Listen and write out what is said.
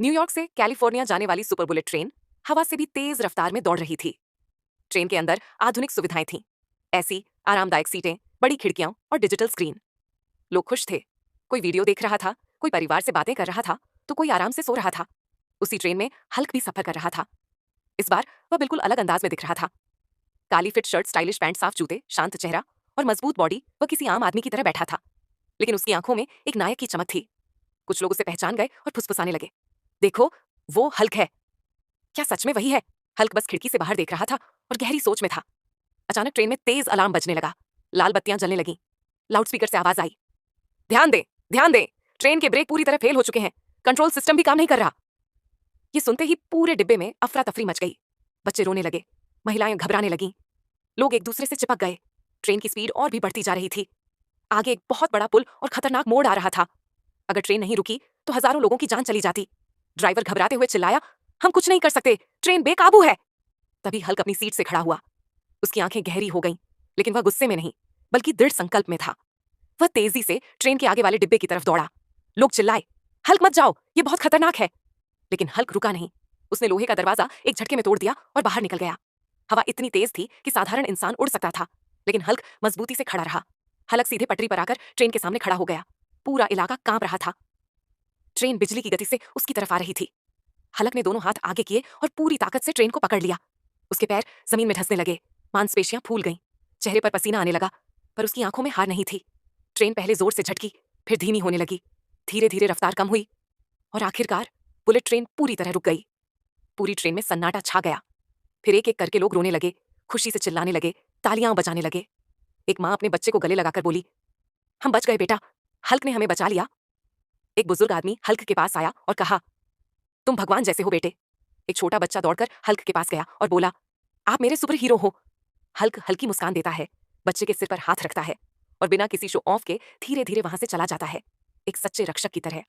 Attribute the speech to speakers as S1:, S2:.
S1: New York से California जाने वाली सुपर बुलेट ट्रेन हवा से भी तेज रफ्तार में दौड़ रही थी। ट्रेन के अंदर आधुनिक सुविधाएं थीं। ऐसी आरामदायक सीटें, बड़ी खिड़कियां और डिजिटल स्क्रीन। लोग खुश थे। कोई वीडियो देख रहा था, कोई परिवार से बातें कर रहा था, तो कोई आराम से सो रहा था। उसी ट्रेन में हल्क भी सफर कर रहा था। इस बार वह बिल्कुल अलग अंदाज में दिख रहा था। काली फिट शर्ट, स्टाइलिश पैंट, साफ जूते, शांत चेहरा और मजबूत बॉडी। वह किसी आम आदमी की तरह बैठा था, लेकिन उसकी आंखों में एक नायक की चमक थी। कुछ लोग उसे पहचान गए और फुसफुसाने लगे, देखो, वो हल्क है। क्या सच में वही है? हल्क बस खिड़की से बाहर देख रहा था और गहरी सोच में था। अचानक ट्रेन में तेज अलार्म बजने लगा। लाल बत्तियां जलने लगीं। लाउडस्पीकर से आवाज आई, ध्यान दे, ध्यान दे, ट्रेन के ब्रेक पूरी तरह फेल हो चुके हैं, कंट्रोल सिस्टम भी काम नहीं कर रहा। ये सुनते ही पूरे डिब्बे में अफरा तफरी मच गई। बच्चे रोने लगे, महिलाएं घबराने लगीं, लोग एक दूसरे से चिपक गए। ट्रेन की स्पीड और भी बढ़ती जा रही थी। आगे एक बहुत बड़ा पुल और खतरनाक मोड़ आ रहा था। अगर ट्रेन नहीं रुकी तो हजारों लोगों की जान चली जाती। ड्राइवर घबराते हुए चिल्लाया, हम कुछ नहीं कर सकते, ट्रेन बेकाबू है। तभी हल्क अपनी सीट से खड़ा हुआ। उसकी आंखें गहरी हो गईं, लेकिन वह गुस्से में नहीं, बल्कि दृढ़ संकल्प में था। वह तेजी से ट्रेन के आगे वाले डिब्बे की तरफ दौड़ा। लोग चिल्लाए, हल्क मत जाओ, ये बहुत खतरनाक है। लेकिन हल्क रुका नहीं। उसने लोहे का दरवाजा एक झटके में तोड़ दिया और बाहर निकल गया। हवा इतनी तेज थी कि साधारण इंसान उड़ सकता था, लेकिन हल्क मजबूती से खड़ा रहा। हल्क सीधे पटरी पर आकर ट्रेन के सामने खड़ा हो गया। पूरा इलाका कांप रहा था। ट्रेन बिजली की गति से उसकी तरफ आ रही थी। हलक ने दोनों हाथ आगे किए और पूरी ताकत से ट्रेन को पकड़ लिया। उसके पैर जमीन में धंसने लगे, मांसपेशियां फूल गईं, चेहरे पर पसीना आने लगा, पर उसकी आंखों में हार नहीं थी। ट्रेन पहले जोर से झटकी, फिर धीमी होने लगी। धीरे धीरे रफ्तार कम हुई और आखिरकार बुलेट ट्रेन पूरी तरह रुक गई। पूरी ट्रेन में सन्नाटा छा गया। फिर एक एक करके लोग रोने लगे, खुशी से चिल्लाने लगे, तालियां बजाने लगे। एक माँ अपने बच्चे को गले लगाकर बोली, हम बच गए बेटा, हल्क ने हमें बचा लिया। एक बुजुर्ग आदमी हल्क के पास आया और कहा, तुम भगवान जैसे हो बेटे। एक छोटा बच्चा दौड़कर हल्क के पास गया और बोला, आप मेरे सुपर हीरो हो। हल्क हल्की मुस्कान देता है, बच्चे के सिर पर हाथ रखता है और बिना किसी शो ऑफ के धीरे धीरे वहां से चला जाता है, एक सच्चे रक्षक की तरह।